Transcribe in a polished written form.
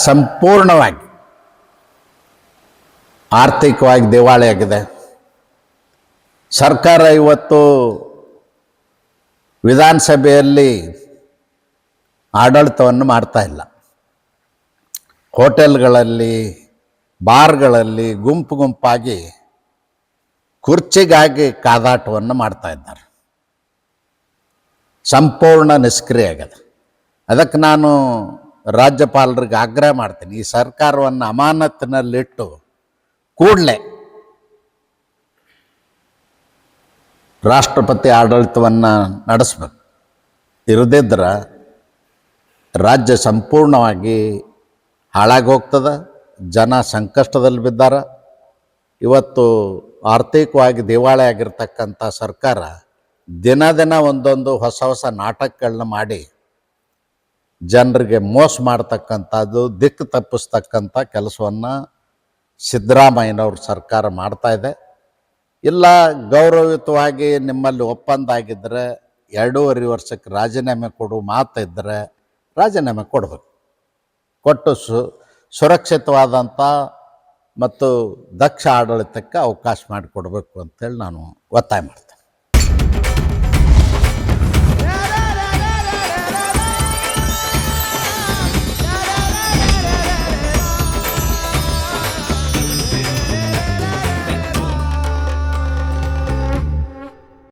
ಸಂಪೂರ್ಣವಾಗಿ ಆರ್ಥಿಕವಾಗಿ ದಿವಾಳಿಯಾಗಿದೆ. ಸರ್ಕಾರ ಇವತ್ತು ವಿಧಾನಸಭೆಯಲ್ಲಿ ಆಡಳಿತವನ್ನು ಮಾಡ್ತಾ ಇಲ್ಲ. ಹೋಟೆಲ್ಗಳಲ್ಲಿ, ಬಾರ್ಗಳಲ್ಲಿ ಗುಂಪು ಗುಂಪಾಗಿ ಕುರ್ಚಿಗಾಗಿ ಕಾದಾಟವನ್ನು ಮಾಡ್ತಾ ಇದ್ದಾರೆ. ಸಂಪೂರ್ಣ ನಿಷ್ಕ್ರಿಯ ಆಗಿದೆ. ಅದಕ್ಕೆ ನಾನು ರಾಜ್ಯಪಾಲರಿಗೆ ಆಗ್ರಹ ಮಾಡ್ತೀನಿ, ಈ ಸರ್ಕಾರವನ್ನು ಅಮಾನತಿನಲ್ಲಿಟ್ಟು ಕೂಡಲೇ ರಾಷ್ಟ್ರಪತಿ ಆಡಳಿತವನ್ನು ನಡೆಸಬೇಕು. ಇರದಿದ್ದರೆ ರಾಜ್ಯ ಸಂಪೂರ್ಣವಾಗಿ ಹಾಳಾಗಿ ಹೋಗ್ತದೆ. ಜನ ಸಂಕಷ್ಟದಲ್ಲಿ ಬಿದ್ದಾರೆ. ಇವತ್ತು ಆರ್ಥಿಕವಾಗಿ ದಿವಾಳಿ ಆಗಿರ್ತಕ್ಕಂಥ ಸರ್ಕಾರ ದಿನ ದಿನ ಒಂದೊಂದು ಹೊಸ ಹೊಸ ನಾಟಕಗಳನ್ನ ಮಾಡಿ ಜನರಿಗೆ ಮೋಸ ಮಾಡ್ತಕ್ಕಂಥದ್ದು, ದಿಕ್ಕು ತಪ್ಪಿಸ್ತಕ್ಕಂಥ ಕೆಲಸವನ್ನು ಸಿದ್ದರಾಮಯ್ಯನವ್ರ ಸರ್ಕಾರ ಮಾಡ್ತಾ ಇದೆ. ಇಲ್ಲ ಗೌರವಯುತವಾಗಿ ನಿಮ್ಮಲ್ಲಿ ಒಪ್ಪಂದ ಆಗಿದ್ದರೆ 2.5 ವರ್ಷಕ್ಕೆ ರಾಜೀನಾಮೆ ಕೊಡು ಮಾತಿದ್ದರೆ ರಾಜೀನಾಮೆ ಕೊಡಬೇಕು. ಕೊಟ್ಟು ಸುರಕ್ಷಿತವಾದಂಥ ಮತ್ತು ದಕ್ಷ ಆಡಳಿತಕ್ಕೆ ಅವಕಾಶ ಮಾಡಿಕೊಡ್ಬೇಕು ಅಂತೇಳಿ ನಾನು ಒತ್ತಾಯ ಮಾಡ್ತೇನೆ.